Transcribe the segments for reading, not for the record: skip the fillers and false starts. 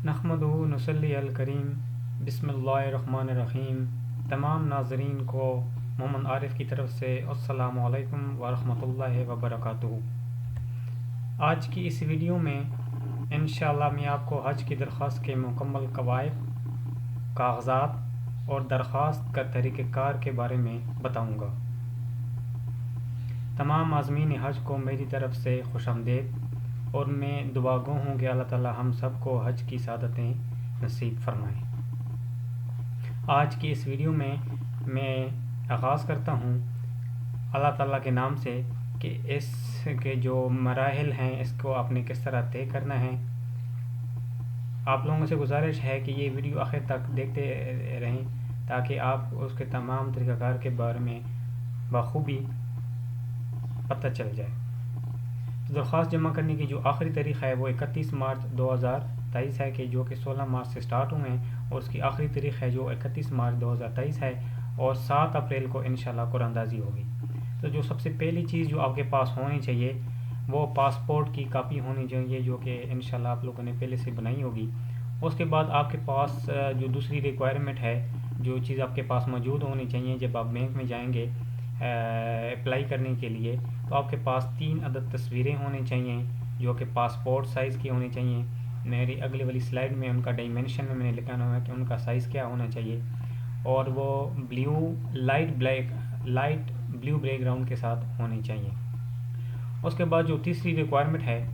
نحمدہ نصلی علی الکریم بسم اللہ الرحمن الرحیم۔ تمام ناظرین کو محمد عارف کی طرف سے السلام علیکم ورحمۃ اللہ وبرکاتہ۔ آج کی اس ویڈیو میں انشاءاللہ میں آپ کو حج کی درخواست کے مکمل قواعد، کاغذات اور درخواست کا طریقہ کار کے بارے میں بتاؤں گا۔ تمام عازمین حج کو میری طرف سے خوش آمدید، اور میں دعا گو ہوں کہ اللہ تعالی ہم سب کو حج کی سعادتیں نصیب فرمائیں۔ آج کی اس ویڈیو میں آغاز کرتا ہوں اللہ تعالیٰ کے نام سے کہ اس کے جو مراحل ہیں اس کو آپ نے کس طرح طے کرنا ہے۔ آپ لوگوں سے گزارش ہے کہ یہ ویڈیو آخر تک دیکھتے رہیں تاکہ آپ اس کے تمام طریقہ کار کے بارے میں بخوبی پتہ چل جائے۔ درخواست جمع کرنے کی جو آخری تاریخ ہے وہ 31 مارچ 2023 ہے، کہ جو کہ 16 مارچ سے سٹارٹ ہوئے ہیں، اور اس کی آخری تاریخ ہے جو 31 مارچ 2023 ہے، اور 7 اپریل کو انشاءاللہ قرآن اندازی ہوگی۔ تو جو سب سے پہلی چیز جو آپ کے پاس ہونی چاہیے وہ پاسپورٹ کی کاپی ہونی چاہیے، جو کہ انشاءاللہ آپ لوگوں نے پہلے سے بنائی ہوگی۔ اس کے بعد آپ کے پاس جو دوسری ریکوائرمنٹ ہے، جو چیز آپ کے پاس موجود ہونی چاہیے جب آپ بینک میں جائیں گے اپلائی کرنے کے لیے، تو آپ کے پاس 3 عدد تصویریں ہونی چاہیے جو کہ پاسپورٹ سائز کی ہونی چاہیے۔ میری اگلی والی سلائیڈ میں ان کا ڈائمینشن میں نے لکھا ہوا ہے کہ ان کا سائز کیا ہونا چاہیے، اور وہ لائٹ بلیو بیک گراؤنڈ کے ساتھ ہونی چاہیے۔ اس کے بعد جو تیسری ریکوائرمنٹ ہے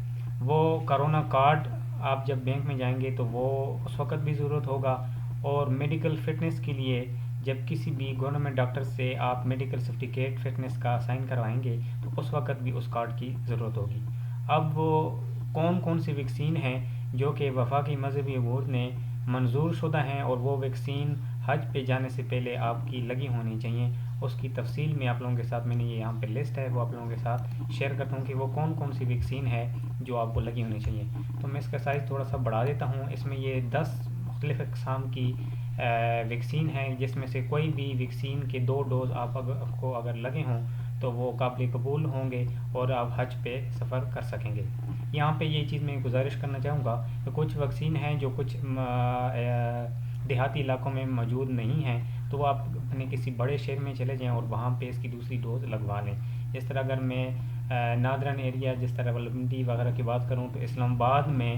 وہ کرونا کارڈ، آپ جب بینک میں جائیں گے تو وہ اس وقت بھی ضرورت ہوگا، اور میڈیکل فٹنس کے لیے جب کسی بھی گورنمنٹ ڈاکٹر سے آپ میڈیکل سرٹیفکیٹ فٹنس کا سائن کروائیں گے تو اس وقت بھی اس کارڈ کی ضرورت ہوگی۔ اب وہ کون سی ویکسین ہیں جو کہ وفاقی مذہبی امور نے منظور شدہ ہیں، اور وہ ویکسین حج پہ جانے سے پہلے آپ کی لگی ہونی چاہیے، اس کی تفصیل میں آپ لوگوں کے ساتھ میں نے یہ یہاں پہ لسٹ ہے وہ آپ لوگوں کے ساتھ شیئر کرتا ہوں کہ وہ کون سی ویکسین ہے جو آپ کو لگی ہونی چاہیے۔ تو میں اس کا سائز تھوڑا سا بڑھا دیتا ہوں۔ اس میں یہ 10 مختلف اقسام کی ویکسین ہے، جس میں سے کوئی بھی ویکسین کے 2 ڈوز آپ کو اگر لگے ہوں تو وہ قابل قبول ہوں گے اور آپ حج پہ سفر کر سکیں گے۔ یہاں پہ یہ چیز میں گزارش کرنا چاہوں گا کہ کچھ ویکسین ہیں جو کچھ دیہاتی علاقوں میں موجود نہیں ہیں، تو وہ آپ اپنے کسی بڑے شہر میں چلے جائیں اور وہاں پہ اس کی دوسری ڈوز لگوا لیں۔ جس طرح اگر میں نادرن ایریا جس طرح ولمنڈی وغیرہ کی بات کروں تو اسلام آباد میں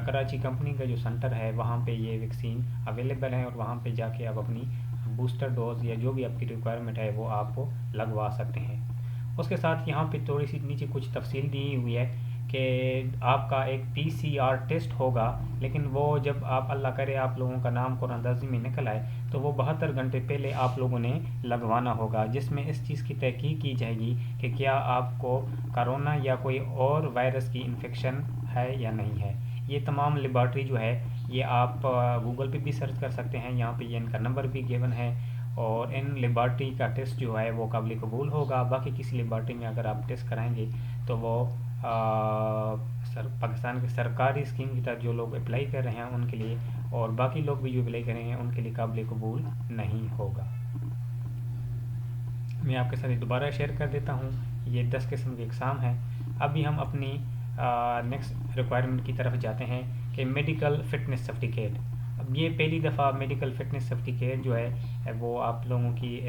کراچی کمپنی کا جو سینٹر ہے وہاں پہ یہ ویکسین اویلیبل ہے، اور وہاں پہ جا کے آپ اپنی بوسٹر ڈوز یا جو بھی آپ کی ریکوائرمنٹ ہے وہ آپ کو لگوا سکتے ہیں۔ اس کے ساتھ یہاں پہ تھوڑی سی نیچے کچھ تفصیل دی ہوئی ہے کہ آپ کا ایک PCR ٹیسٹ ہوگا، لیکن وہ جب آپ اللہ کرے آپ لوگوں کا نام قرآن اندازی میں نکل آئے تو وہ 72 گھنٹے پہلے آپ لوگوں نے لگوانا ہوگا، جس میں اس چیز کی تحقیق کی جائے گی کہ کیا آپ کو کرونا یا کوئی اور وائرس کی انفیکشن ہے یا نہیں ہے۔ یہ تمام لیبارٹری جو ہے یہ آپ گوگل پہ بھی سرچ کر سکتے ہیں، یہاں پہ یہ ان کا نمبر بھی گیون ہے، اور ان لیبارٹری کا ٹیسٹ جو ہے وہ قابل قبول ہوگا۔ باقی کسی لیبارٹری میں اگر آپ ٹیسٹ کرائیں گے تو وہ پاکستان کی سرکاری اسکیم کی تحت جو لوگ اپلائی کر رہے ہیں ان کے لیے، اور باقی لوگ بھی جو اپلائی کریں گے ان کے لیے قابل قبول نہیں ہوگا۔ میں آپ کے ساتھ دوبارہ شیئر کر دیتا ہوں، یہ 10 قسم کے اقسام ہیں۔ ابھی ہم اپنی نیکسٹ ریکوائرمنٹ کی طرف جاتے ہیں کہ میڈیکل فٹنس سرٹیفکیٹ۔ اب یہ پہلی دفعہ میڈیکل فٹنس سرٹیفکیٹ جو ہے وہ آپ لوگوں کی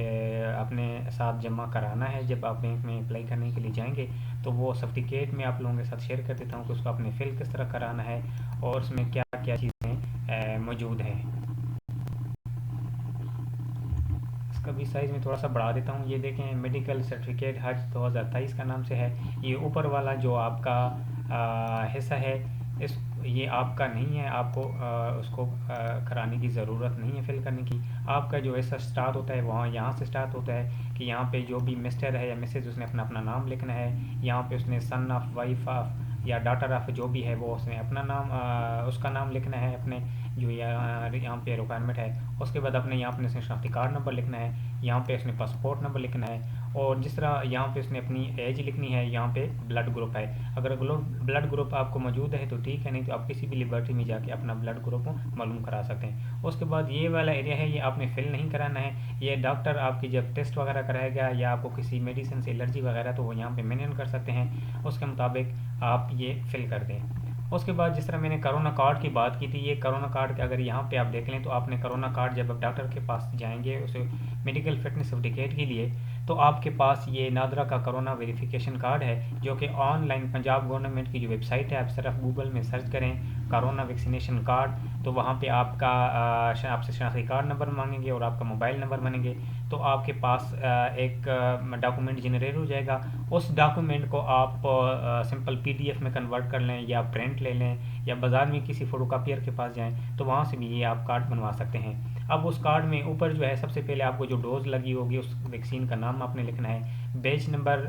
اپنے ساتھ جمع کرانا ہے جب آپ بینک میں اپلائی کرنے کے لیے جائیں گے، تو وہ سرٹیفکیٹ میں آپ لوگوں کے ساتھ شیئر کر دیتا ہوں کہ اس کو اپنے فل کس طرح کرانا ہے اور اس میں کیا کیا چیزیں موجود ہیں۔ اس کا بھی سائز میں تھوڑا سا بڑھا دیتا ہوں۔ یہ دیکھیں میڈیکل سرٹیفکیٹ حج 2023 کا نام سے ہے۔ یہ اوپر والا جو آپ کا حصہ ہے یہ آپ کا نہیں ہے، آپ کو اس کو کرانے کی ضرورت نہیں ہے فل کرنے کی۔ آپ کا جو حصہ سٹارٹ ہوتا ہے وہاں یہاں سے سٹارٹ ہوتا ہے کہ یہاں پہ جو بھی مسٹر ہے یا مسز اس نے اپنا نام لکھنا ہے، یہاں پہ اس نے سن آف، وائف آف یا ڈاٹر آف جو بھی ہے وہ اس نے اپنا نام اس کا نام لکھنا ہے، اپنے جو یہاں پہ ریکوائرمنٹ ہے۔ اس کے بعد اپنے یہاں پہ اس نے شناختی کارڈ نمبر لکھنا ہے، یہاں پہ اس نے پاسپورٹ نمبر لکھنا ہے، اور جس طرح یہاں پہ اس نے اپنی ایج لکھنی ہے، یہاں پہ بلڈ گروپ ہے۔ اگر بلڈ گروپ آپ کو موجود ہے تو ٹھیک ہے، نہیں تو آپ کسی بھی لیبارٹری میں جا کے اپنا بلڈ گروپ معلوم کرا سکتے ہیں۔ اس کے بعد یہ والا ایریا ہے یہ آپ نے فل نہیں کرانا ہے، یہ ڈاکٹر آپ کی جب ٹیسٹ وغیرہ کرائے گا یا آپ کو کسی میڈیسن سے الرجی وغیرہ تو وہ یہاں پہ مینشن کر سکتے ہیں، اس کے مطابق آپ یہ فل کر دیں۔ اس کے بعد جس طرح میں نے کرونا کارڈ کی بات کی تھی، یہ کرونا کارڈ اگر یہاں پہ آپ دیکھ لیں تو آپ نے کرونا کارڈ جب آپ ڈاکٹر کے پاس جائیں گے اسے میڈیکل فٹنس سرٹیفکیٹ کے لیے، تو آپ کے پاس یہ نادرا کا کرونا ویریفیکیشن کارڈ ہے، جو کہ آن لائن پنجاب گورنمنٹ کی جو ویب سائٹ ہے، آپ صرف گوگل میں سرچ کریں کرونا ویکسینیشن کارڈ، تو وہاں پہ آپ کا آپ سے شناختی کارڈ نمبر مانگیں گے اور آپ کا موبائل نمبر مانگیں گے، تو آپ کے پاس ایک ڈاکومنٹ جنریٹ ہو جائے گا۔ اس ڈاکومنٹ کو آپ سمپل PDF میں کنورٹ کر لیں یا پرنٹ لے لیں یا بازار میں کسی فوٹو کاپیئر کے پاس جائیں تو وہاں سے بھی یہ آپ کارڈ بنوا سکتے ہیں۔ اب اس کارڈ میں اوپر جو ہے سب سے پہلے آپ کو جو ڈوز لگی ہوگی اس ویکسین کا نام آپ نے لکھنا ہے، بیچ نمبر،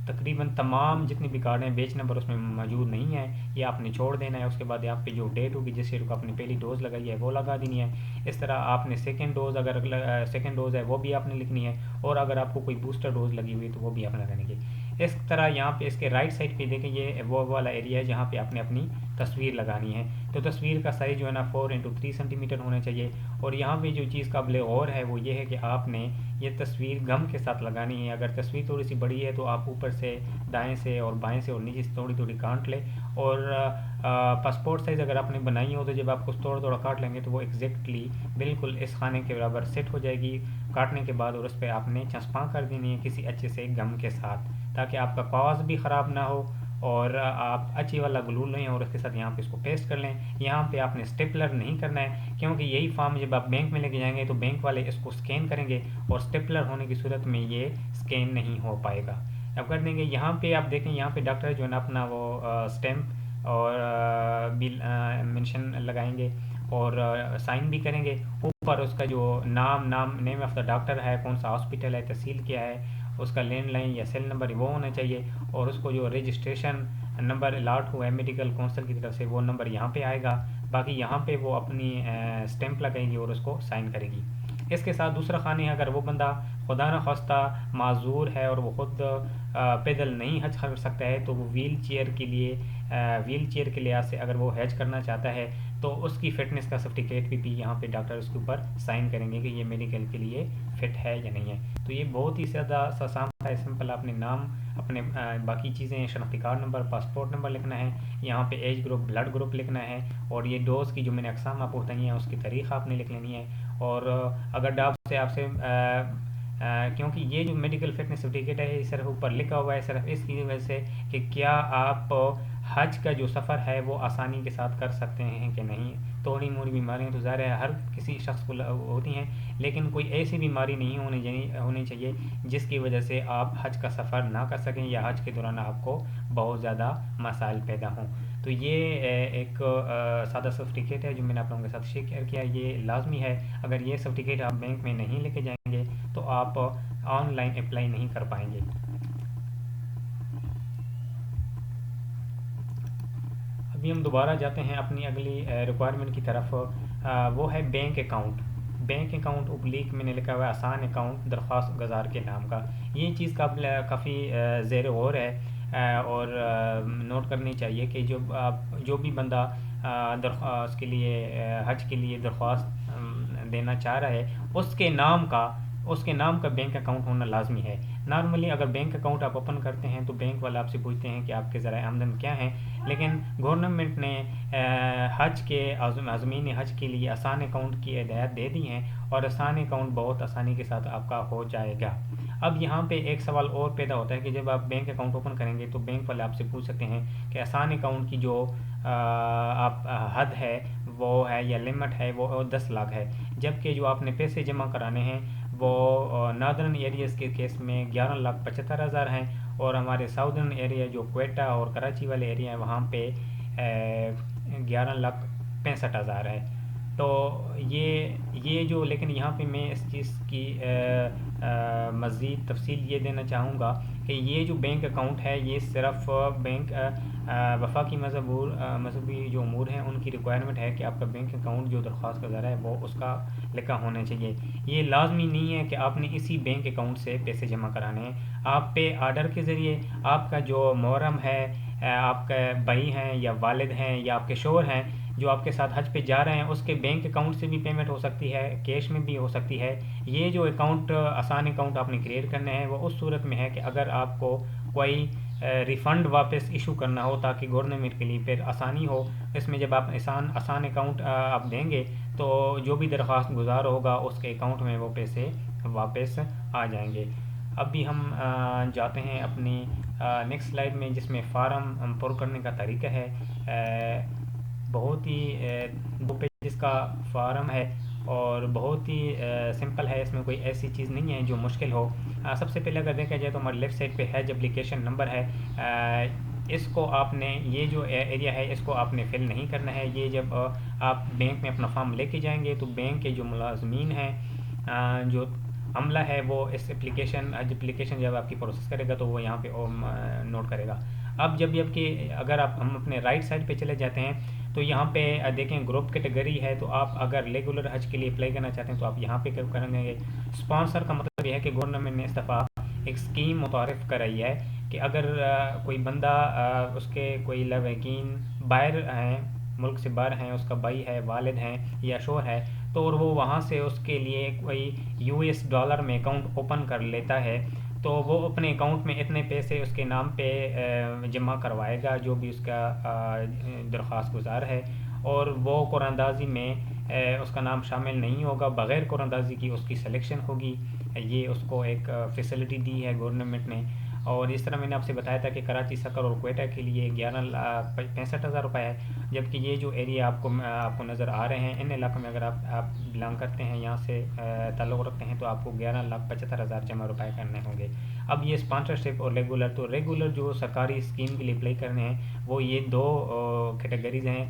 تقریباً تمام جتنے بھی کارڈ ہیں بیچ نمبر اس میں موجود نہیں ہے، یہ آپ نے چھوڑ دینا ہے۔ اس کے بعد آپ پہ جو ڈیٹ ہوگی جس ڈیٹ کو آپ نے پہلی ڈوز لگائی ہے وہ لگا دینی ہے۔ اس طرح آپ نے سیکنڈ ڈوز اگر سیکنڈ ڈوز ہے وہ بھی آپ نے لکھنی ہے، اور اگر آپ کو کوئی بوسٹر ڈوز لگی ہوئی تو وہ بھی آپ نے لگانی ہے۔ اس طرح یہاں پہ اس کے رائٹ سائڈ پہ دیکھیں یہ وہ والا ایریا ہے جہاں پہ آپ نے اپنی تصویر لگانی ہے، تو تصویر کا سائز جو ہے نا 4x3 سینٹی میٹر ہونا چاہیے۔ اور یہاں پہ جو چیز قابل غور ہے وہ یہ ہے کہ آپ نے یہ تصویر گم کے ساتھ لگانی ہے۔ اگر تصویر تھوڑی سی بڑی ہے تو آپ اوپر سے دائیں سے اور بائیں سے اور نیچے سے تھوڑی تھوڑی کاٹ لیں، اور پاسپورٹ سائز اگر آپ نے بنائی ہو تو جب آپ کو تھوڑا تھوڑا کاٹ لیں گے تو وہ ایگزیکٹلی بالکل اس خانے کے برابر سیٹ ہو جائے گی کاٹنے کے بعد، اور اس پہ آپ نے چسپاں کر دینی ہے کسی اچھے سے گم کے ساتھ، تاکہ آپ کا کاغذ بھی خراب نہ ہو اور آپ اچھی والا گلو لیں اور اس کے ساتھ یہاں پہ اس کو پیسٹ کر لیں۔ یہاں پہ آپ نے اسٹیپلر نہیں کرنا ہے، کیونکہ یہی فارم جب آپ بینک میں لے کے جائیں گے تو بینک والے اس کو اسکین کریں گے، اور اسٹیپلر ہونے کی صورت میں یہ اسکین نہیں ہو پائے گا۔ اب کر دیں گے یہاں پہ آپ دیکھیں یہاں پہ ڈاکٹر جو ہے نا اپنا وہ اسٹیمپ اور بل مینشن لگائیں گے اور سائن بھی کریں گے۔ اوپر اس کا جو نیم آف دا ڈاکٹر ہے، کون سا ہاسپٹل ہے، تحصیل کیا ہے، اس کا لینڈ لائن یا سیل نمبر وہ ہونا چاہیے، اور اس کو جو رجسٹریشن نمبر الاٹ ہوا ہے میڈیکل کونسل کی طرف سے وہ نمبر یہاں پہ آئے گا۔ باقی یہاں پہ وہ اپنی اسٹیمپ لگائیں گی اور اس کو سائن کرے گی۔ اس کے ساتھ دوسرا خانے اگر وہ بندہ خدا نہ خواستہ معذور ہے اور وہ خود پیدل نہیں حج کر سکتا ہے تو وہ ویل چیئر کے لحاظ سے اگر وہ حج کرنا چاہتا ہے تو اس کی فٹنس کا سرٹیفکیٹ بھی یہاں پہ ڈاکٹر اس کے اوپر سائن کریں گے کہ یہ میڈیکل کے لیے فٹ ہے یا نہیں ہے۔ تو یہ بہت ہی زیادہ سا سمپل، اپنے نام، اپنے باقی چیزیں، شناختی کارڈ نمبر، پاسپورٹ نمبر لکھنا ہے، یہاں پہ ایج گروپ، بلڈ گروپ لکھنا ہے، اور یہ ڈوز کی جو میں نے اقسام آپ کو بتائی ہیں اس کی تاریخ آپ نے لکھ لینی ہے۔ اور اگر ڈاکٹر سے آپ سے کیونکہ یہ جو میڈیکل فٹنس سرٹیفکیٹ ہے یہ صرف اوپر لکھا ہوا ہے صرف اس کی وجہ سے کہ کیا آپ حج کا جو سفر ہے وہ آسانی کے ساتھ کر سکتے ہیں کہ نہیں۔ تھوڑی موڑی بیماریاں تو ظاہر ہے ہر کسی شخص کو ہوتی ہیں، لیکن کوئی ایسی بیماری نہیں ہونی چاہیے جس کی وجہ سے آپ حج کا سفر نہ کر سکیں یا حج کے دوران آپ کو بہت زیادہ مسائل پیدا ہوں۔ تو یہ ایک سادہ سرٹیفکیٹ ہے جو میں نے آپ لوگوں کے ساتھ شیئر کیا۔ یہ لازمی ہے، اگر یہ سرٹیفکیٹ آپ بینک میں نہیں لے کے جائیں گے تو آپ آن لائن اپلائی نہیں کر پائیں گے۔ ابھی ہم دوبارہ جاتے ہیں اپنی اگلی ریکوائرمنٹ کی طرف، وہ ہے bank account. Bank account oblique میں نے لکھا ہوا ہے آسان اکاؤنٹ درخواست گزار کے نام کا۔ یہ چیز کافی زیر غور ہے اور نوٹ کرنی چاہیے کہ جو بھی بندہ درخواست کے لیے حج کے لیے درخواست دینا چاہ رہا ہے اس کے نام کا بینک اکاؤنٹ ہونا لازمی ہے۔ نارملی اگر بینک اکاؤنٹ آپ اوپن کرتے ہیں تو بینک والے آپ سے پوچھتے ہیں کہ آپ کے ذرائع آمدن کیا ہیں، لیکن گورنمنٹ نے حج کے عازمین حج کے لیے آسان اکاؤنٹ کی ہدایت دے دی ہیں، اور آسان اکاؤنٹ بہت آسانی کے ساتھ آپ کا ہو جائے گا۔ اب یہاں پہ ایک سوال اور پیدا ہوتا ہے کہ جب آپ بینک اکاؤنٹ اوپن کریں گے تو بینک والے آپ سے پوچھ سکتے ہیں کہ آسان اکاؤنٹ کی جو آپ حد ہے وہ ہے یا لمٹ ہے وہ 10 لاکھ ہے، جبکہ جو آپ نے پیسے جمع کرانے ہیں وہ ناردرن ایریاز کے کیس میں 11,75,000 ہیں، اور ہمارے ساؤدرن ایریا جو کوئٹہ اور کراچی والے ایریا ہیں وہاں پہ 11,65,000 ہے۔ تو یہ جو لیکن یہاں پہ میں اس چیز کی مزید تفصیل یہ دینا چاہوں گا کہ یہ جو بینک اکاؤنٹ ہے یہ صرف بینک وفاقی مذہبی جو امور ہیں ان کی ریکوائرمنٹ ہے کہ آپ کا بینک اکاؤنٹ جو درخواست گزارا ہے وہ اس کا لکھا ہونا چاہیے۔ یہ لازمی نہیں ہے کہ آپ نے اسی بینک اکاؤنٹ سے پیسے جمع کرانے ہیں، آپ پے آرڈر کے ذریعے آپ کا جو محرم ہے، آپ کے بھائی ہیں یا والد ہیں یا آپ کے شوہر ہیں جو آپ کے ساتھ حج پہ جا رہے ہیں اس کے بینک اکاؤنٹ سے بھی پیمنٹ ہو سکتی ہے، کیش میں بھی ہو سکتی ہے۔ یہ جو اکاؤنٹ آسان اکاؤنٹ آپ نے کریٹ کرنا ہے وہ اس صورت میں ہے کہ اگر آپ کو کوئی ریفنڈ واپس ایشو کرنا ہو تاکہ گورنمنٹ کے لیے پھر آسانی ہو. اس میں جب آپ آسان اکاؤنٹ آپ دیں گے تو جو بھی درخواست گزار ہوگا اس کے اکاؤنٹ میں وہ پیسے واپس آ جائیں گے. اب بھی ہم جاتے ہیں اپنی نیکسٹ سلائڈ میں جس میں فارم پر کرنے کا طریقہ ہے. بہت ہی 2 پیجز کا فارم ہے اور بہت ہی سمپل ہے. اس میں کوئی ایسی چیز نہیں ہے جو مشکل ہو. سب سے پہلے اگر دیکھا جائے تو ہمارے لیفٹ سائڈ پہ حج اپلیکیشن نمبر ہے. اس کو آپ نے یہ جو ایریا ہے اس کو آپ نے فل نہیں کرنا ہے. یہ جب آپ بینک میں اپنا فارم لے کے جائیں گے تو بینک کے جو ملازمین ہیں جو عملہ ہے وہ اس حج اپلیکیشن جب آپ کی پروسیس کرے گا تو وہ یہاں پہ نوٹ کرے گا. اب جب کہ اگر ہم اپنے رائٹ سائڈ پہ چلے جاتے ہیں تو یہاں پہ دیکھیں گروپ کیٹیگری ہے. تو آپ اگر ریگولر حج کے لیے اپلائی کرنا چاہتے ہیں تو آپ یہاں پہ کریں گے. اسپانسر کا مطلب یہ ہے کہ گورنمنٹ نے اس دفعہ ایک اسکیم متعارف کرائی ہے کہ اگر کوئی بندہ اس کے کوئی لواحقین باہر ہیں, ملک سے باہر ہیں, اس کا بھائی ہے, والد ہیں یا شوہر ہے, تو اور وہ وہاں سے اس کے لیے کوئی $US میں اکاؤنٹ اوپن کر لیتا ہے تو وہ اپنے اکاؤنٹ میں اتنے پیسے اس کے نام پہ جمع کروائے گا جو بھی اس کا درخواست گزار ہے, اور وہ قرآن اندازی میں اس کا نام شامل نہیں ہوگا. بغیر قرآن اندازی کی اس کی سلیکشن ہوگی. یہ اس کو ایک فیسلٹی دی ہے گورنمنٹ نے. اور اس طرح میں نے آپ سے بتایا تھا کہ کراچی, سکر اور کوئٹہ کے لیے 65,000 روپے ہے, جبکہ یہ جو ایریا آپ کو نظر آ رہے ہیں ان علاقوں میں اگر آپ بلانگ کرتے ہیں, یہاں سے تعلق رکھتے ہیں, تو آپ کو 11,75,000 جمع روپے کرنے ہوں گے. اب یہ اسپانسرشپ اور ریگولر جو سرکاری اسکیم کے لیے اپلائی کرنے ہیں وہ یہ 2 کیٹیگریز ہیں.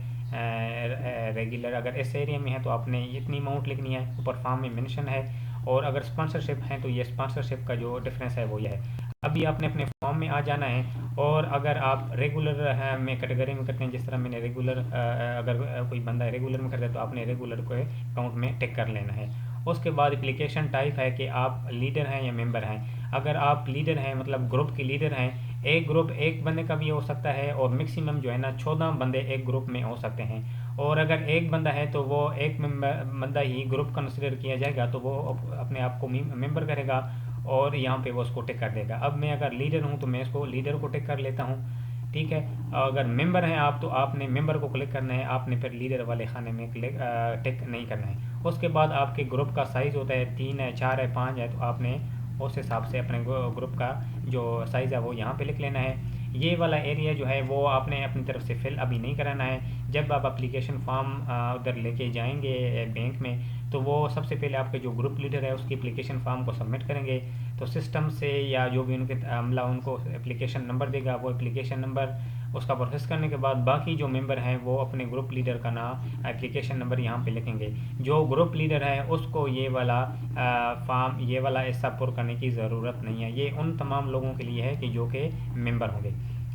ریگولر اگر اس ایریا میں ہے تو آپ نے اتنی اماؤنٹ لکھنی ہے, اوپر فارم میں مینشن ہے, اور اگر اسپانسرشپ ہیں تو یہ اسپانسرشپ کا جو ڈفرینس ہے وہ یہ ہے. ابھی آپ نے اپنے فارم میں آ جانا ہے, اور اگر آپ ریگولر میں کیٹیگری میں کرتے ہیں, جس طرح میں نے ریگولر اگر کوئی بندہ ریگولر میں کرتا ہے تو آپ نے ریگولر کو اکاؤنٹ میں ٹک کر لینا ہے. اس کے بعد اپلیکیشن ٹائپ ہے کہ آپ لیڈر ہیں یا ممبر ہیں. اگر آپ لیڈر ہیں مطلب گروپ کے لیڈر ہیں, ایک گروپ ایک بندے کا بھی ہو سکتا ہے, اور میکسیمم جو ہے نا 14 بندے ایک گروپ میں ہو سکتے ہیں. اور اگر ایک بندہ ہے تو وہ ایک بندہ ہی گروپ کنسیڈر کیا جائے گا, تو وہ اپنے آپ کو ممبر کرے گا اور یہاں پہ وہ اس کو ٹک کر دے گا. اب میں اگر لیڈر ہوں تو میں اس کو لیڈر کو ٹک کر لیتا ہوں, ٹھیک ہے. اگر ممبر ہیں آپ تو آپ نے ممبر کو کلک کرنا ہے, آپ نے پھر لیڈر والے خانے میں ٹک نہیں کرنا ہے. اس کے بعد آپ کے گروپ کا سائز ہوتا ہے 3 ہے, 4 ہے, 5 ہے, تو آپ نے اس حساب سے اپنے گروپ کا جو سائز ہے وہ یہاں پہ لکھ لینا ہے. یہ والا ایریا جو ہے وہ آپ نے اپنی طرف سے فل ابھی نہیں کرانا ہے. جب آپ اپلیکیشن فارم ادھر لے کے جائیں گے بینک میں تو وہ سب سے پہلے آپ کے جو گروپ لیڈر ہے اس کی اپلیکیشن فارم کو سبمٹ کریں گے, تو سسٹم سے یا جو بھی ان کے عملہ ان کو اپلیکیشن نمبر دے گا, وہ اپلیکیشن نمبر اس کا پروسیس کرنے کے بعد باقی جو ممبر ہیں وہ اپنے گروپ لیڈر کا نام اپلیکیشن نمبر یہاں پہ لکھیں گے. جو گروپ لیڈر ہے اس کو یہ والا فارم یہ والا ایسا پر کرنے کی ضرورت نہیں ہے. یہ ان تمام لوگوں کے لیے ہے کہ جو کہ ممبر ہوں گے.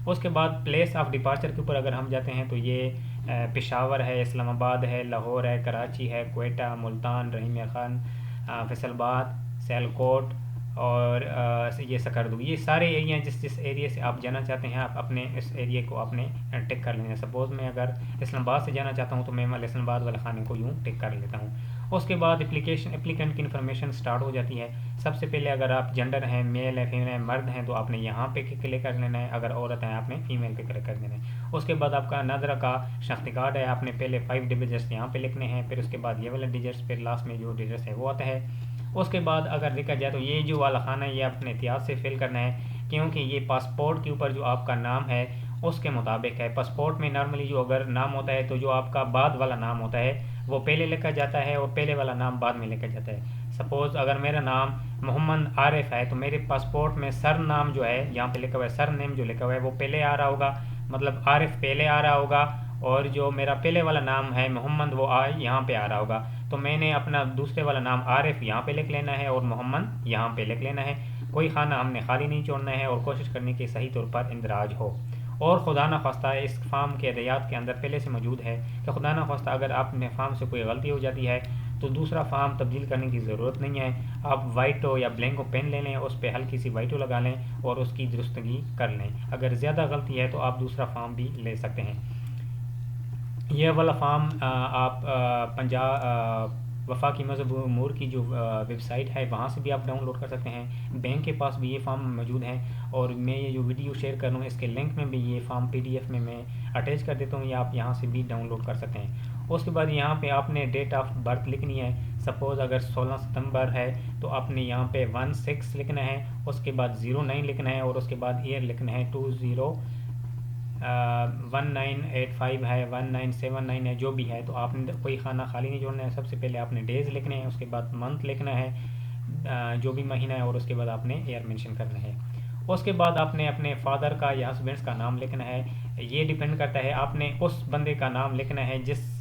اس کے بعد پلیس آف ڈپارچر کے اوپر اگر ہم جاتے ہیں تو یہ پشاور ہے, اسلام آباد ہے, لاہور ہے, کراچی ہے, کوئٹہ, ملتان, رحیم خان, فیصل آباد, سیالکوٹ اور یہ سکردو, یہ سارے ایریا جس ایریا سے آپ جانا چاہتے ہیں آپ اپنے اس ایریا کو آپ نے ٹک کر لینا ہے. سپوز میں اگر اسلام آباد سے جانا چاہتا ہوں تو میں اسلام آباد والے خانے کو یوں ٹک کر لیتا ہوں. اس کے بعد اپلیکنٹ کی انفارمیشن سٹارٹ ہو جاتی ہے. سب سے پہلے اگر آپ جنڈر ہیں, میل ہے, فیمیل ہے, مرد ہیں, تو آپ نے یہاں پہ کلک کر لینا ہے. اگر عورت ہیں آپ نے فیمیل پہ کلک کر دینا ہے. اس کے بعد آپ کا نادرہ کا شناختی کارڈ ہے, آپ نے پہلے 5 ڈیجٹس یہاں پہ لکھنے ہیں, پھر اس کے بعد یہ والا ڈیجٹس, پھر لاسٹ میں جو ڈیجٹس ہے وہ آتا ہے. اس کے بعد اگر دیکھا جائے تو یہ جو والا خانہ ہے یہ اپنے احتیاط سے فل کرنا ہے, کیونکہ یہ پاسپورٹ کے اوپر جو آپ کا نام ہے اس کے مطابق ہے. پاسپورٹ میں نارملی جو اگر نام ہوتا ہے تو جو آپ کا بعد والا نام ہوتا ہے وہ پہلے لکھا جاتا ہے اور پہلے والا نام بعد میں لکھا جاتا ہے. سپوز اگر میرا نام محمد عارف ہے تو میرے پاسپورٹ میں سر نام جو ہے یہاں پہ لکھا ہوا ہے, سر نیم جو لکھا ہوا ہے وہ پہلے آ رہا ہوگا, مطلب عارف پہلے آ رہا ہوگا, اور جو میرا پہلے والا نام ہے محمد وہ یہاں پہ آ رہا ہوگا. تو میں نے اپنا دوسرے والا نام عارف یہاں پہ لکھ لینا ہے اور محمد یہاں پہ لکھ لینا ہے. کوئی خانہ ہم نے خالی نہیں چھوڑنا ہے, اور کوشش کرنی کہ صحیح طور پر اندراج ہو. اور خدا نہ خواستہ اس فارم کے ہدایات کے اندر پہلے سے موجود ہے کہ خدا نہ خواستہ اگر آپ نے فارم سے کوئی غلطی ہو جاتی ہے تو دوسرا فارم تبدیل کرنے کی ضرورت نہیں ہے. آپ وائٹو یا بلینکو پین لے لیں, اس پہ ہلکی سی وائٹو لگا لیں اور اس کی درستگی کر لیں. اگر زیادہ غلطی ہے تو آپ دوسرا فارم بھی لے سکتے ہیں. یہ والا فارم آپ وفاقی مذہب و امور کی جو ویب سائٹ ہے وہاں سے بھی آپ ڈاؤن لوڈ کر سکتے ہیں. بینک کے پاس بھی یہ فارم موجود ہیں اور میں یہ جو ویڈیو شیئر کر رہا ہوں اس کے لنک میں بھی یہ فارم PDF میں اٹیچ کر دیتا ہوں, یا آپ یہاں سے بھی ڈاؤن لوڈ کر سکتے ہیں. اس کے بعد یہاں پہ آپ نے ڈیٹ آف برتھ لکھنی ہے. سپوز اگر 16 ستمبر ہے تو آپ نے یہاں پہ 16 لکھنا ہے, اس کے بعد 09 لکھنا ہے, اور اس کے بعد ایئر لکھنا ہے 1985 ہے, 1979 ہے, جو بھی ہے. تو آپ نے کوئی خانہ خالی نہیں جوڑنا ہے. سب سے پہلے آپ نے ڈیز لکھنے ہیں, اس کے بعد منتھ لکھنا ہے جو بھی مہینہ ہے, اور اس کے بعد آپ نے ایئر مینشن کرنا ہے. اس کے بعد آپ نے اپنے فادر کا یا ہسبینڈس کا نام لکھنا ہے. یہ ڈیپینڈ کرتا ہے, آپ نے اس بندے کا نام لکھنا ہے جس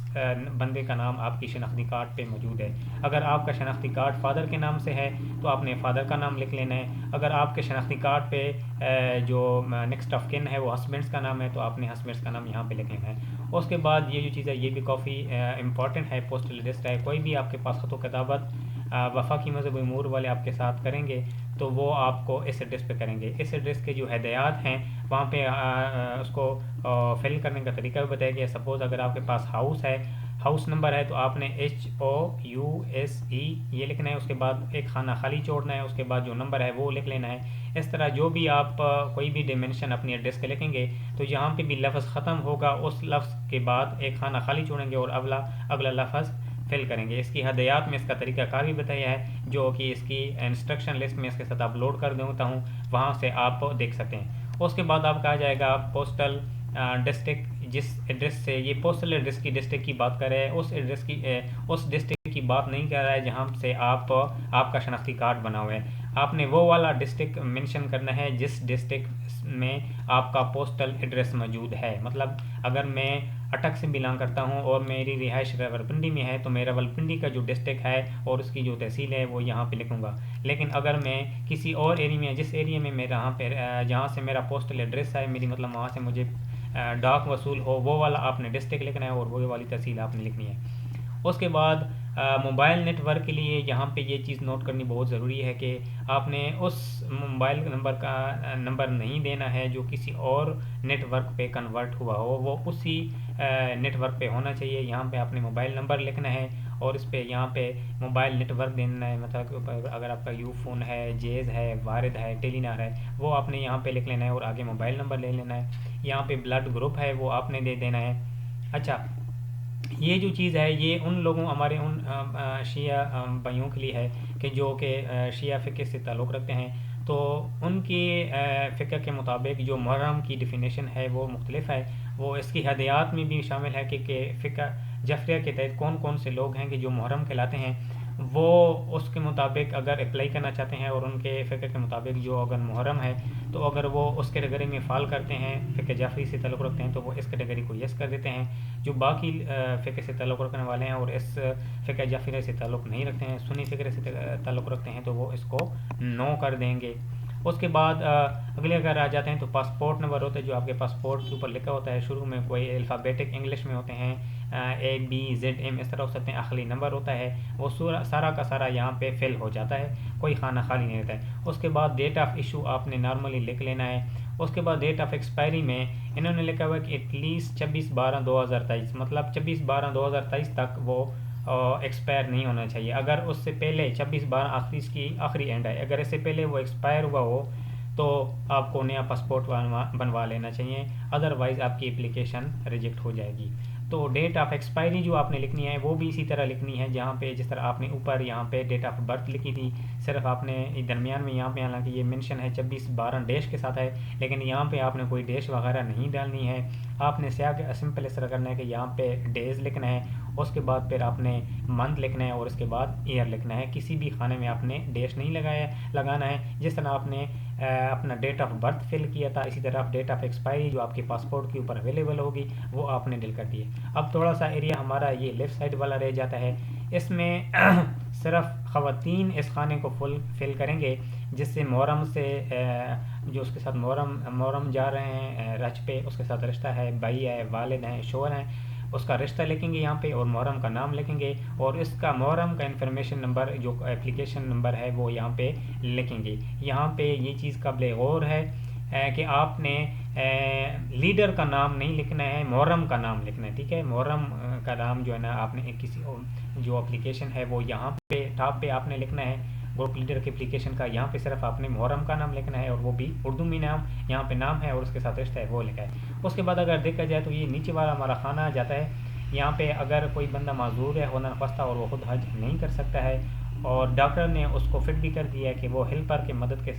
بندے کا نام آپ کی شناختی کارڈ پہ موجود ہے. اگر آپ کا شناختی کارڈ فادر کے نام سے ہے تو آپ نے فادر کا نام لکھ لینا ہے. اگر آپ کے شناختی کارڈ پہ جو نیکسٹ آف کن ہے وہ ہسبینڈس کا نام ہے تو آپ نے ہسبینڈس کا نام یہاں پہ لکھ لینا ہے. اس کے بعد یہ جو چیز ہے یہ بھی کافی امپورٹنٹ ہے, پوسٹل ایڈریس ہے. کوئی بھی آپ کے پاس خط و کتابت وفاقی مذہب امور والے آپ کے ساتھ کریں گے تو وہ آپ کو اس ایڈریس پہ کریں گے. اس ایڈریس کے جو ہدایات ہیں وہاں پہ اس کو فل کرنے کا طریقہ بھی بتایا گیا. سپوز اگر آپ کے پاس ہاؤس ہے, ہاؤس نمبر ہے, تو آپ نے HOUSE یہ لکھنا ہے. اس کے بعد ایک خانہ خالی چھوڑنا ہے, اس کے بعد جو نمبر ہے وہ لکھ لینا ہے. اس طرح جو بھی آپ کوئی بھی ڈائمینشن اپنی ایڈریس کے لکھیں گے تو یہاں پہ بھی لفظ ختم ہوگا, اس لفظ کے بعد ایک خانہ خالی چھوڑیں گے اور اگلا لفظ فل کریں گے. اس کی ہدایات میں اس کا طریقہ کار بھی بتایا ہے, جو کہ اس کی انسٹرکشن لسٹ میں اس کے ساتھ اپلوڈ کر دیتا ہوں, وہاں سے آپ دیکھ سکتے ہیں. اس کے بعد آپ کہا جائے گا پوسٹل ڈسٹرکٹ, جس ایڈریس سے یہ پوسٹل ایڈریس کی ڈسٹرکٹ کی بات کر رہے ہیں, اس ڈسٹرکٹ کی بات نہیں کر رہا ہے جہاں سے آپ کا شناختی کارڈ بنا ہوا ہے. آپ نے وہ والا ڈسٹرکٹ مینشن کرنا ہے جس ڈسٹرکٹ میں آپ کا پوسٹل ایڈریس موجود ہے. مطلب اگر میں اٹک سے بلانگ کرتا ہوں اور میری رہائش راولپنڈی میں ہے تو میں راولپنڈی کا جو ڈسٹرکٹ ہے اور اس کی جو تحصیل ہے وہ یہاں پہ لکھوں گا. لیکن اگر میں کسی اور ایریا میں, جس ایریا میں جہاں سے میرا پوسٹل ایڈریس ہے, میری مطلب وہاں سے مجھے ڈاک وصول ہو, وہ والا آپ نے ڈسٹرکٹ لکھنا ہے اور وہ والی تحصیل آپ نے لکھنی ہے. اس کے بعد موبائل نیٹ ورک کے لیے یہاں پہ یہ چیز نوٹ کرنی بہت ضروری ہے کہ آپ نے اس موبائل نمبر کا نمبر نہیں دینا ہے جو کسی اور نیٹ ورک پہ کنورٹ ہوا ہو, وہ اسی نیٹ ورک پہ ہونا چاہیے. یہاں پہ آپ نے موبائل نمبر لکھنا ہے اور اس پہ یہاں پہ موبائل نیٹ ورک دینا ہے. مطلب اگر آپ کا یو فون ہے, جیز ہے, وارد ہے, ٹیلی نار ہے, وہ آپ نے یہاں پہ لکھ لینا ہے اور آگے موبائل نمبر لے لینا ہے. یہاں پہ بلڈ گروپ ہے وہ آپ نے دے دینا ہے. اچھا, یہ جو چیز ہے یہ ان لوگوں, ہمارے ان شیعہ بھائیوں کے لیے ہے کہ جو کہ شیعہ فقہ سے تعلق رکھتے ہیں. تو ان کی فقہ کے مطابق جو محرم کی ڈیفینیشن ہے وہ مختلف ہے. وہ اس کی ہدایات میں بھی شامل ہے کہ فقہ جعفریہ کے تحت کون کون سے لوگ ہیں کہ جو محرم کہلاتے ہیں. وہ اس کے مطابق اگر اپلائی کرنا چاہتے ہیں اور ان کے فقہ کے مطابق جو اگر محرم ہے تو اگر وہ اس کیٹیگری میں فال کرتے ہیں, فقہ جعفری سے تعلق رکھتے ہیں, تو وہ اس کیٹیگری کو یس کر دیتے ہیں. جو باقی فقہ سے تعلق رکھنے والے ہیں اور اس فقہ جعفری سے تعلق نہیں رکھتے ہیں, سنی فقہ سے تعلق رکھتے ہیں, تو وہ اس کو نو کر دیں گے. اس کے بعد اگلے اگر آ جاتے ہیں تو پاسپورٹ نمبر ہوتا ہے جو آپ کے پاسپورٹ کے اوپر لکھا ہوتا ہے. شروع میں کوئی الفابیٹک انگلش میں ہوتے ہیں, ABZM اس طرح ہو سکتے ہیں. آخری نمبر ہوتا ہے, وہ سارا کا سارا یہاں پہ فل ہو جاتا ہے, کوئی خانہ خالی نہیں رہتا ہے. اس کے بعد ڈیٹ آف ایشو آپ نے نارملی لکھ لینا ہے. اس کے بعد ڈیٹ آف ایکسپائری میں انہوں نے لکھا ہوا ہے کہ ایٹ لیسٹ 26/12/2023, مطلب 26/12/2023 تک وہ ایکسپائر نہیں ہونا چاہیے. اگر اس سے پہلے 26/12 اس کی آخری اینڈ ہے, اگر اس سے پہلے وہ ایکسپائر ہوا ہو تو آپ کو نیا پاسپورٹ بنوا لینا چاہیے, ادروائز آپ کی اپلیکیشن ریجیکٹ ہو جائے گی. تو ڈیٹ آف ایکسپائری جو آپ نے لکھنی ہے وہ بھی اسی طرح لکھنی ہے, جہاں پہ جس طرح آپ نے اوپر یہاں پہ ڈیٹ آف برتھ لکھی تھی, صرف آپ نے درمیان میں یہاں پہ, حالانکہ یہ مینشن ہے 26/12 ڈیش کے ساتھ ہے, لیکن یہاں پہ آپ نے کوئی ڈیش وغیرہ نہیں ڈالنی ہے. آپ نے سمپل اس طرح کرنا ہے کہ یہاں پہ ڈیز لکھنا ہے, اس کے بعد پھر آپ نے منتھ لکھنا ہے اور اس کے بعد ایئر لکھنا ہے. کسی بھی خانے میں آپ نے ڈیش نہیں لگانا ہے. جس طرح آپ نے اپنا ڈیٹ آف برتھ فل کیا تھا, اسی طرح ڈیٹ آف ایکسپائری جو آپ کے پاسپورٹ کے اوپر اویلیبل ہوگی وہ آپ نے ڈل کر دی ہے. اب تھوڑا سا ایریا ہمارا یہ لیفٹ سائڈ والا رہ جاتا ہے, اس میں صرف خواتین اس خانے کو فل کریں گے جس سے محرم سے جو اس کے ساتھ محرم جا رہے ہیں رچ پہ, اس کے ساتھ رشتہ ہے, بھائی ہے, والد ہیں, شوہر ہیں, اس کا رشتہ لکھیں گے یہاں پہ اور محرم کا نام لکھیں گے, اور اس کا محرم کا انفارمیشن نمبر جو اپلیکیشن نمبر ہے وہ یہاں پہ لکھیں گے. یہاں پہ یہ چیز قابل غور ہے کہ آپ نے لیڈر کا نام نہیں لکھنا ہے, محرم کا نام لکھنا ہے. ٹھیک ہے, محرم کا نام جو ہے نا آپ نے کسی جو اپلیکیشن ہے وہ یہاں پہ ٹاپ پہ آپ نے لکھنا ہے، گروپ لیڈر کی اپلیکیشن کا یہاں پہ صرف آپ نے محرم کا نام لکھنا ہے، اور وہ بھی اردو میں نام، یہاں پہ نام ہے اور اس کے ساتھ رشتہ ہے وہ لکھا ہے۔ اس کے بعد اگر دیکھا جائے تو یہ نیچے والا ہمارا خانہ آ جاتا ہے۔ یہاں پہ اگر کوئی بندہ معذور ہے ہونا نخواستہ اور وہ خود حج نہیں کر سکتا ہے، اور ڈاکٹر نے اس کو فٹ بھی کر دیا ہے کہ وہ ہیلپر کے مدد کے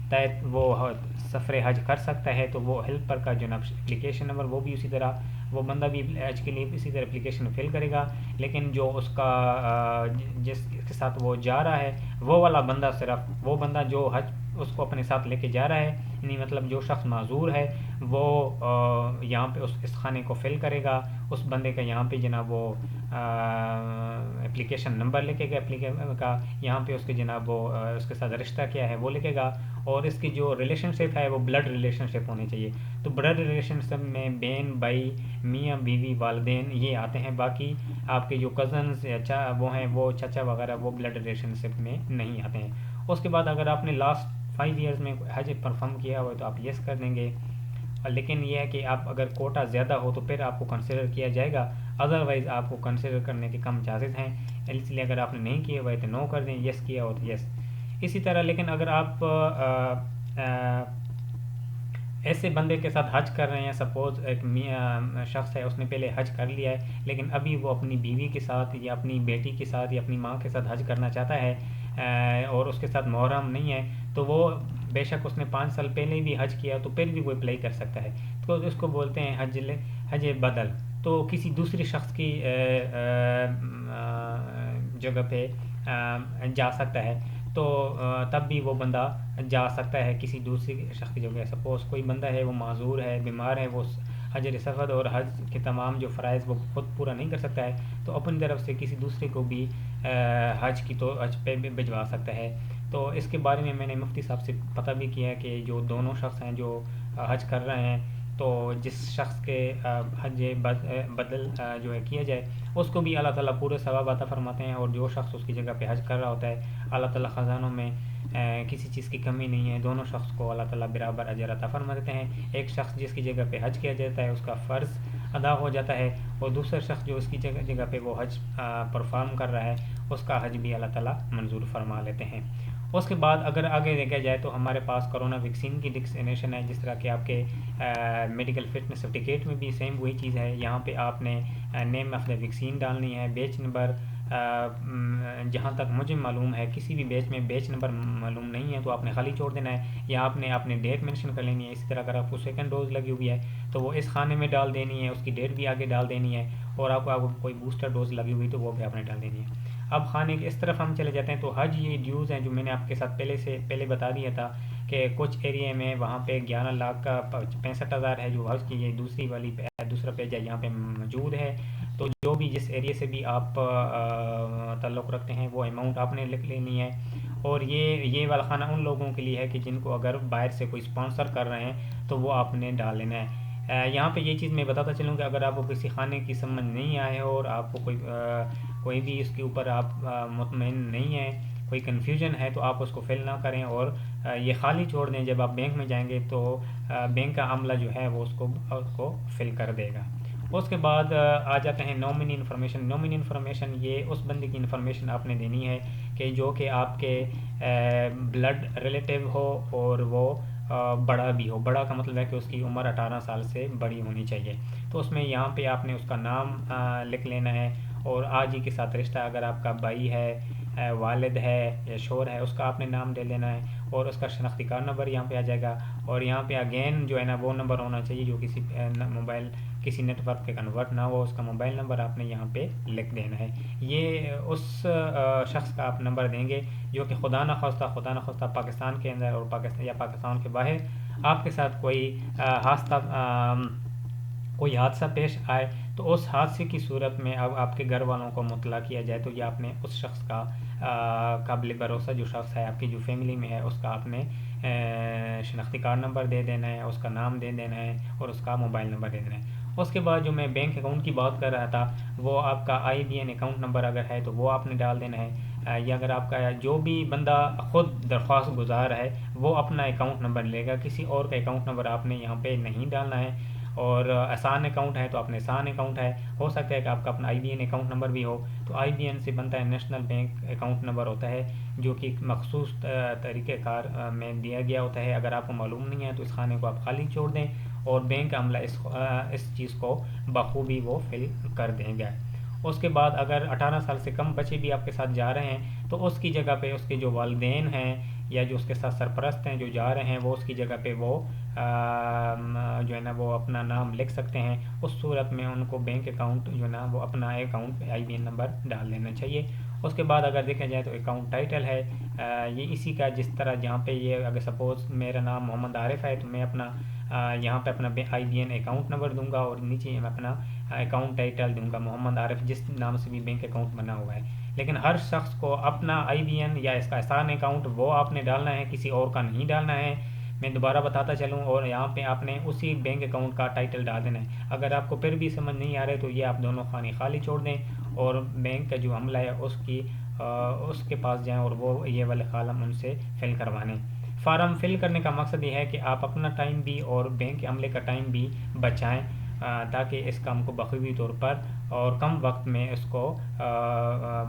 تحت وہ سفر حج کر سکتا ہے، تو وہ ہیلپر کا جو اپلیکیشن نمبر وہ بھی اسی طرح، وہ بندہ بھی حج کے لیے اسی طرح اپلیکیشن فل کرے گا، لیکن جو اس کا جس کے ساتھ وہ جا رہا ہے وہ والا بندہ، صرف وہ بندہ جو حج اس کو اپنے ساتھ لے کے جا رہا ہے، یعنی مطلب جو شخص معذور ہے وہ یہاں پہ اس خانے کو فل کرے گا، اس بندے کا یہاں پہ جناب وہ اپلیکیشن نمبر لکھے گا اپلیکیشن کا، یہاں پہ اس کے جناب وہ اس کے ساتھ رشتہ کیا ہے وہ لکھے گا، اور اس کی جو ریلیشن شپ ہے وہ بلڈ ریلیشن شپ ہونی چاہیے۔ تو بلڈ ریلیشن شپ میں بہن بھائی میاں بیوی والدین یہ آتے ہیں، باقی آپ کے جو کزنز یا وہ ہیں وہ چچا وغیرہ وہ بلڈ ریلیشن شپ میں نہیں آتے ہیں۔ اس کے بعد اگر آپ نے لاسٹ 5 ایئرز میں حج پرفارم کیا ہو تو آپ یس کر دیں گے، لیکن یہ ہے کہ آپ اگر کوٹا زیادہ ہو تو پھر آپ کو کنسیڈر کیا جائے گا، ادروائز آپ کو کنسیڈر کرنے کے کم چانسز ہیں، اس لیے اگر آپ نے نہیں کیے ہوئے تو نو کر دیں، یس کیا ہو تو یس۔ اسی طرح لیکن اگر آپ ایسے بندے کے ساتھ حج کر رہے ہیں، سپوز ایک شخص ہے اس نے پہلے حج کر لیا ہے لیکن ابھی وہ اپنی بیوی کے ساتھ یا اپنی بیٹی کے ساتھ یا اپنی ماں کے ساتھ حج کرنا چاہتا ہے اور اس کے ساتھ محرم نہیں ہے، تو وہ بے شک اس نے 5 سال پہلے بھی حج کیا تو پھر بھی وہ اپلائی کر سکتا ہے، تو اس کو بولتے ہیں حج بدل، تو کسی دوسری شخص کی جگہ پہ جا سکتا ہے، تو تب بھی وہ بندہ جا سکتا ہے کسی دوسری شخص کی جگہ۔ سپوز کوئی بندہ ہے وہ معذور ہے، بیمار ہے، وہ حج سفر اور حج کے تمام جو فرائض وہ خود پورا نہیں کر سکتا ہے، تو اپنی طرف سے کسی دوسرے کو بھی حج پہ بھجوا سکتا ہے۔ تو اس کے بارے میں میں نے مفتی صاحب سے پتہ بھی کیا ہے کہ جو دونوں شخص ہیں جو حج کر رہے ہیں، تو جس شخص کے حج بدل جو ہے کیا جائے اس کو بھی اللہ تعالیٰ پورے ثواب عطا فرماتے ہیں، اور جو شخص اس کی جگہ پہ حج کر رہا ہوتا ہے اللہ تعالیٰ خزانوں میں کسی چیز کی کمی نہیں ہے، دونوں شخص کو اللہ تعالیٰ برابر اجر عطا فرما دیتے ہیں۔ ایک شخص جس کی جگہ پہ حج کیا جاتا ہے اس کا فرض ادا ہو جاتا ہے، اور دوسرا شخص جو اس کی جگہ پہ وہ حج پرفارم کر رہا ہے اس کا حج بھی اللہ تعالیٰ منظور فرما لیتے ہیں۔ اس کے بعد اگر آگے دیکھا جائے تو ہمارے پاس کرونا ویکسین کی ویکسینیشن ہے، جس طرح کہ آپ کے میڈیکل فٹنس سرٹیفکیٹ میں بھی سیم وہی چیز ہے، یہاں پہ آپ نے نیم آف دا ویکسین ڈالنی ہے، بیچ نمبر جہاں تک مجھے معلوم ہے کسی بھی بیچ میں بیچ نمبر معلوم نہیں ہے تو آپ نے خالی چھوڑ دینا ہے، یا آپ نے اپنے ڈیٹ مینشن کر لینی ہے۔ اسی طرح اگر آپ کو سیکنڈ ڈوز لگی ہوئی ہے تو وہ اس خانے میں ڈال دینی ہے، اس کی ڈیٹ بھی آگے ڈال دینی ہے، اور آپ کو کوئی بوسٹر ڈوز لگی ہوئی تو وہ بھی آپ نے ڈال دینی ہے۔ اب خانے کے اس طرف ہم چلے جاتے ہیں تو حج یہ ڈیوز ہیں جو میں نے آپ کے ساتھ پہلے بتا دیا تھا کہ کچھ ایریے میں وہاں پہ 11 لاکھ کا 65,000 ہے جو حج کی یہ دوسرا پیج ہے یہاں پہ موجود ہے، تو جو بھی جس ایریے سے بھی آپ تعلق رکھتے ہیں وہ اماؤنٹ آپ نے لکھ لینی ہے، اور یہ والا خانہ ان لوگوں کے لیے ہے کہ جن کو اگر باہر سے کوئی اسپانسر کر رہے ہیں تو وہ آپ نے ڈال لینا ہے۔ یہاں پہ یہ چیز میں بتاتا چلوں کہ اگر آپ کو کسی خانے کی سمجھ نہیں آئے ہو اور آپ کو کوئی بھی اس کے اوپر آپ مطمئن نہیں ہیں، کوئی کنفیوژن ہے، تو آپ اس کو فل نہ کریں اور یہ خالی چھوڑ دیں، جب آپ بینک میں جائیں گے تو بینک کا عملہ جو ہے وہ اس کو فل کر دے گا۔ اس کے بعد آ جاتے ہیں نومنی انفارمیشن۔ نومنی انفارمیشن یہ اس بندے کی انفارمیشن آپ نے دینی ہے کہ جو کہ آپ کے بلڈ ریلیٹیو ہو اور وہ بڑا بھی ہو، بڑا کا مطلب ہے کہ اس کی عمر 18 سال سے بڑی ہونی چاہیے، تو اس میں یہاں پہ آپ نے اس کا نام لکھ لینا ہے، اور آج ہی کے ساتھ رشتہ اگر آپ کا بھائی ہے، والد ہے یا شوہر ہے اس کا آپ نے نام دے لینا ہے، اور اس کا شناختی کارڈ نمبر یہاں پہ آ جائے گا، اور یہاں پہ اگین جو ہے نا وہ نمبر ہونا چاہیے جو کسی نیٹ ورک پہ کنورٹ نہ ہو، اس کا موبائل نمبر آپ نے یہاں پہ لکھ دینا ہے۔ یہ اس شخص کا آپ نمبر دیں گے جو کہ خدا نخواستہ پاکستان کے اندر اور پاکستان کے باہر آپ کے ساتھ کوئی حادثہ پیش آئے تو اس حادثے کی صورت میں اب آپ کے گھر والوں کو مطلع کیا جائے تو یہ آپ نے اس شخص کا قابل بھروسہ جو شخص ہے آپ کی جو فیملی میں ہے اس کا آپ نے شناختی کارڈ نمبر دے دینا ہے، اس کا نام دے دینا ہے اور اس کا موبائل نمبر دے دینا ہے۔ اس کے بعد جو میں بینک اکاؤنٹ کی بات کر رہا تھا وہ آپ کا IBN اکاؤنٹ نمبر اگر ہے تو وہ آپ نے ڈال دینا ہے، یا اگر آپ کا جو بھی بندہ خود درخواست گزار ہے وہ اپنا اکاؤنٹ نمبر لے گا، کسی اور کا اکاؤنٹ نمبر آپ نے یہاں پہ نہیں ڈالنا ہے۔ اور آسان اکاؤنٹ ہے تو اپنے آسان اکاؤنٹ ہے. ہو سکتا ہے کہ آپ کا اپنا IBN اکاؤنٹ نمبر بھی ہو, تو IBN سے بنتا ہے نیشنل بینک اکاؤنٹ نمبر ہوتا ہے جو کہ ایک مخصوص طریقہ کار میں دیا گیا ہوتا ہے. اگر آپ کو معلوم نہیں ہے تو اس خانے کو آپ خالی چھوڑ دیں اور بینک عملہ اس چیز کو بخوبی وہ فل کر دیں گے. اس کے بعد اگر 18 سال سے کم بچے بھی آپ کے ساتھ جا رہے ہیں تو اس کی جگہ پہ اس کے جو والدین ہیں یا جو اس کے ساتھ سرپرست ہیں جو جا رہے ہیں, وہ اس کی جگہ پہ وہ جو ہے نا وہ اپنا نام لکھ سکتے ہیں. اس صورت میں ان کو بینک اکاؤنٹ جو ہے نا وہ اپنا اکاؤنٹ پہ IBN نمبر ڈال دینا چاہیے. اس کے بعد اگر دیکھا جائے تو اکاؤنٹ ٹائٹل ہے یہ اسی کا, جس طرح جہاں پہ یہ اگر سپوز میرا نام محمد عارف ہے تو میں اپنا یہاں پہ اپنا IBN اکاؤنٹ نمبر دوں گا اور نیچے میں اپنا اکاؤنٹ ٹائٹل دوں گا محمد عارف, جس نام سے بھی بینک اکاؤنٹ بنا ہوا ہے. لیکن ہر شخص کو اپنا IBN یا اس کا آسان اکاؤنٹ وہ آپ نے ڈالنا ہے, کسی اور کا نہیں ڈالنا ہے. میں دوبارہ بتاتا چلوں, اور یہاں پہ آپ نے اسی بینک اکاؤنٹ کا ٹائٹل ڈال دینا ہے. اگر آپ کو پھر بھی سمجھ نہیں آ رہے تو یہ آپ دونوں خانے خالی چھوڑ دیں اور بینک کا جو عملہ ہے اس کے پاس جائیں اور وہ یہ والے کالم ان سے فل کروانے. فارم فل کرنے کا مقصد یہ ہے کہ آپ اپنا ٹائم بھی اور بینک کے عملے کا ٹائم بھی بچائیں تاکہ اس کام کو بخوبی طور پر اور کم وقت میں اس کو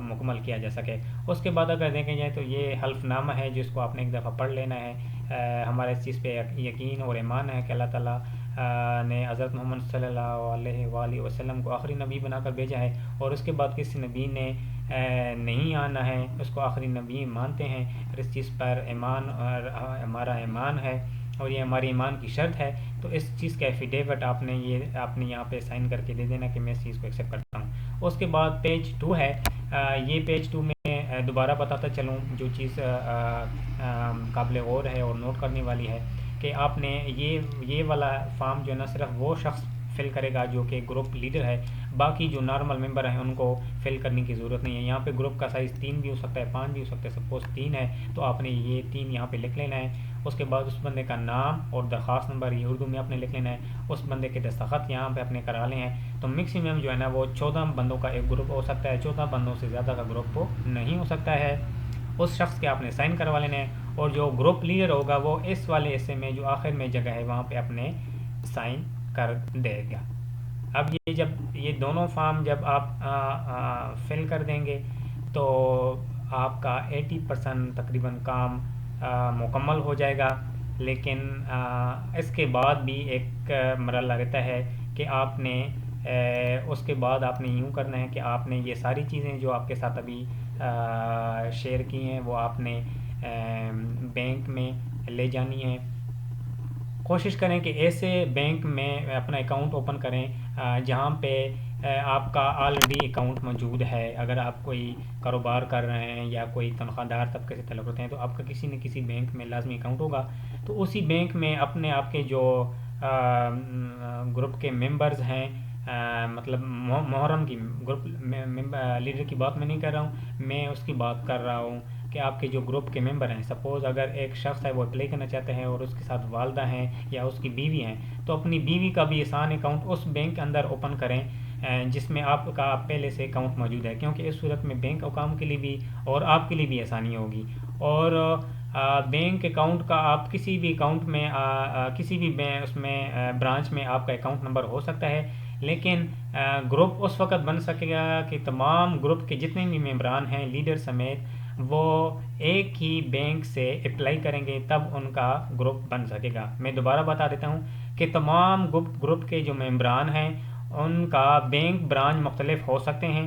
مکمل کیا جا سکے. اس کے بعد اگر دیکھیں جائے تو یہ حلف نامہ ہے جس کو آپ نے ایک دفعہ پڑھ لینا ہے. ہمارا اس چیز پہ یقین اور ایمان ہے کہ اللہ تعالیٰ نے حضرت محمد صلی اللہ علیہ وآلہ وسلم کو آخری نبی بنا کر بھیجا ہے, اور اس کے بعد کسی نبی نے نہیں آنا ہے, اس کو آخری نبی مانتے ہیں. اور اس چیز پر ایمان اور ہمارا ایمان ہے اور یہ ہماری ایمان کی شرط ہے. تو اس چیز کا ایفیڈیوٹ آپ نے یہاں پہ سائن کر کے دے دینا کہ میں اس چیز کو ایکسیپٹ کرتا ہوں. اس کے بعد پیج 2 ہے, یہ پیج 2 میں دوبارہ بتاتا چلوں جو چیز قابل غور ہے اور نوٹ کرنے والی ہے کہ آپ نے یہ والا فارم جو ہے نا صرف وہ شخص فل کرے گا جو کہ گروپ لیڈر ہے. باقی جو نارمل ممبر ہیں ان کو فل کرنے کی ضرورت نہیں ہے. یہاں پہ گروپ کا سائز 3 بھی ہو سکتا ہے, 5 بھی ہو سکتا ہے. سپوز 3 ہے تو آپ نے یہ 3 یہاں پہ لکھ لینا ہے. اس کے بعد اس بندے کا نام اور درخواست نمبر یہ اردو میں آپ نے لکھ لینا ہے. اس بندے کے دستخط یہاں پہ اپنے کرا لے ہیں. تو میکسیمم جو ہے نا وہ 14 بندوں کا ایک گروپ ہو سکتا ہے, 14 بندوں سے زیادہ کا گروپ نہیں ہو سکتا ہے. اس شخص کے آپ نے سائن کروا لینا ہے, اور جو گروپ لیڈر ہوگا وہ اس والے حصے میں جو آخر میں جگہ ہے وہاں پہ اپنے سائن کر دے گا. اب یہ دونوں فارم جب آپ فل کر دیں گے تو آپ کا 80% تقریباً کام مکمل ہو جائے گا. لیکن اس کے بعد بھی ایک مرحلہ رہتا ہے کہ آپ نے اس کے بعد آپ نے یوں کرنا ہے کہ آپ نے یہ ساری چیزیں جو آپ کے ساتھ ابھی شیئر کی ہیں وہ آپ نے بینک میں لے جانی ہیں. کوشش کریں کہ ایسے بینک میں اپنا اکاؤنٹ اوپن کریں جہاں پہ آپ کا آلریڈی اکاؤنٹ موجود ہے. اگر آپ کوئی کاروبار کر رہے ہیں یا کوئی تنخواہ دار طبقے سے تعلق رکھتے ہیں تو آپ کا کسی نہ کسی بینک میں لازمی اکاؤنٹ ہوگا. تو اسی بینک میں آپ کے جو گروپ کے ممبرز ہیں, مطلب محرم کی گروپ لیڈر کی بات میں نہیں کر رہا ہوں, میں اس کی بات کر رہا ہوں کہ آپ کے جو گروپ کے ممبر ہیں. سپوز اگر ایک شخص ہے وہ اپلائی کرنا چاہتے ہیں اور اس کے ساتھ والدہ ہیں یا اس کی بیوی ہیں, تو اپنی بیوی کا بھی آسان اکاؤنٹ اس بینک کے اندر اوپن کریں جس میں آپ کا پہلے سے اکاؤنٹ موجود ہے, کیونکہ اس صورت میں بینک اکاؤنٹ کے لیے بھی اور آپ کے لیے بھی آسانی ہوگی. اور بینک اکاؤنٹ کا آپ کسی بھی اکاؤنٹ میں کسی بھی اس میں برانچ میں آپ کا اکاؤنٹ نمبر ہو سکتا ہے, لیکن گروپ اس وقت بن سکے گا کہ تمام گروپ کے جتنے بھی ممبران ہیں لیڈر سمیت وہ ایک ہی بینک سے اپلائی کریں گے, تب ان کا گروپ بن سکے گا. میں دوبارہ بتا دیتا ہوں کہ تمام گروپ کے جو ممبران ہیں ان کا بینک برانچ مختلف ہو سکتے ہیں,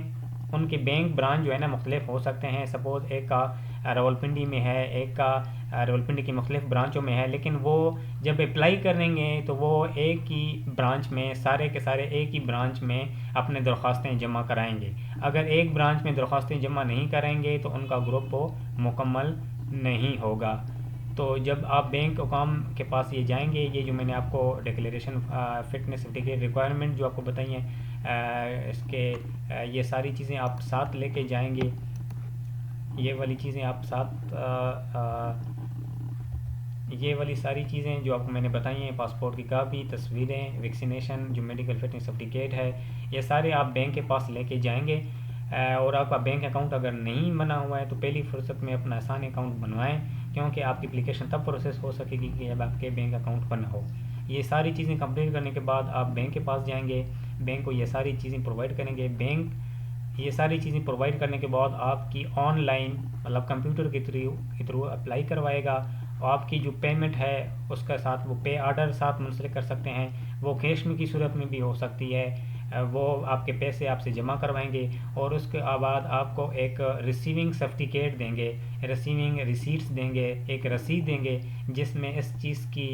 ان کے بینک برانچ جو ہے نا مختلف ہو سکتے ہیں. سپوز ایک کا راولپنڈی میں ہے, ایک کا راولپنڈی کی مختلف برانچوں میں ہے, لیکن وہ جب اپلائی کریں گے تو وہ ایک ہی برانچ میں سارے کے سارے ایک ہی برانچ میں اپنے درخواستیں جمع کرائیں گے. اگر ایک برانچ میں درخواستیں جمع نہیں کریں گے تو ان کا گروپ مکمل نہیں ہوگا. تو جب آپ بینک حکام کے پاس یہ جائیں گے, یہ جو میں نے آپ کو ڈکلیریشن فٹنس سرٹیفکیٹ ریکوائرمنٹ جو آپ کو بتائی ہیں اس کے یہ ساری چیزیں آپ ساتھ لے کے جائیں گے. یہ والی چیزیں آپ ساتھ یہ والی ساری چیزیں جو آپ کو میں نے بتائی ہیں, پاسپورٹ کی کاپی, تصویریں, ویکسینیشن, جو میڈیکل فٹنس سرٹیفکیٹ ہے, یہ سارے آپ بینک کے پاس لے کے جائیں گے. اور آپ کا بینک اکاؤنٹ اگر نہیں بنا ہوا ہے تو پہلی فرصت میں اپنا آسان اکاؤنٹ بنوائیں, کیونکہ آپ کی اپلیکیشن تب پروسیس ہو سکے گی کہ جب آپ کے بینک اکاؤنٹ بنا ہو. یہ ساری چیزیں کمپلیٹ کرنے کے بعد آپ بینک کے پاس جائیں گے، بینک کو یہ ساری چیزیں پرووائڈ کریں گے، بینک یہ ساری چیزیں پرووائڈ کرنے کے بعد آپ کی آن لائن مطلب کمپیوٹر کے تھرو اپلائی کروائے گا، اور آپ کی جو پیمنٹ ہے اس کے ساتھ وہ پے آرڈر ساتھ منسلک کر سکتے ہیں، وہ کیش میں کی صورت میں بھی ہو سکتی ہے، وہ آپ کے پیسے آپ سے جمع کروائیں گے، اور اس کے بعد آپ کو ایک ریسیونگ سرٹیفکیٹ دیں گے، ریسیونگ ریسیٹس دیں گے، ایک رسید دیں گے جس میں اس چیز کی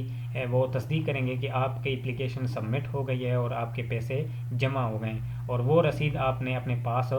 وہ تصدیق کریں گے کہ آپ کی اپلیکیشن سبمٹ ہو گئی ہے اور آپ کے پیسے جمع ہو گئے، اور وہ رسید آپ نے اپنے پاس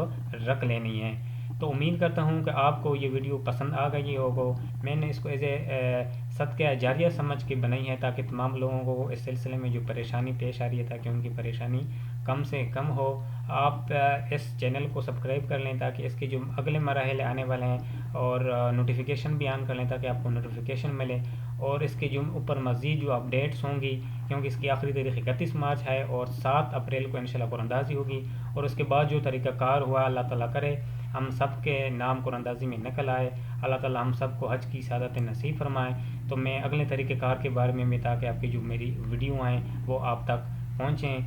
رکھ لینی ہے۔ تو امید کرتا ہوں کہ آپ کو یہ ویڈیو پسند آ گئی ہوگا۔ میں نے اس کو ایز اے صدقہ جاریہ سمجھ کے بنائی ہے تاکہ تمام لوگوں کو اس سلسلے میں جو پریشانی پیش آ رہی ہے تاکہ ان کی پریشانی کم سے کم ہو۔ آپ اس چینل کو سبسکرائب کر لیں تاکہ اس کے جو اگلے مراحل آنے والے ہیں اور نوٹیفیکیشن بھی آن کر لیں تاکہ آپ کو نوٹیفیکیشن ملے، اور اس کے جو اوپر مزید جو اپڈیٹس ہوں گی، کیونکہ اس کی آخری تاریخ 31 مارچ ہے اور 7 اپریل کو انشاءاللہ قرآن اندازی ہوگی، اور اس کے بعد جو طریقہ کار ہوا اللہ تعالیٰ کرے ہم سب کے نام قرآن اندازی میں نقل آئے، اللہ تعالیٰ ہم سب کو حج کی سعادت نصیب فرمائے۔ تو میں اگلے طریقہ کار کے بارے میں بھی تاکہ آپ کی جو میری ویڈیو آئیں وہ آپ تک پہنچیں،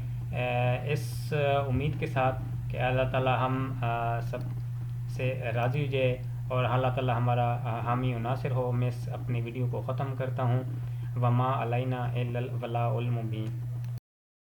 اس امید کے ساتھ کہ اللہ تعالیٰ ہم سب سے راضی ہو جائے اور اللہ تعالیٰ ہمارا حامی و ناصر ہو۔ میں اپنی ویڈیو کو ختم کرتا ہوں۔ وما علینا الا البلاغ المبین۔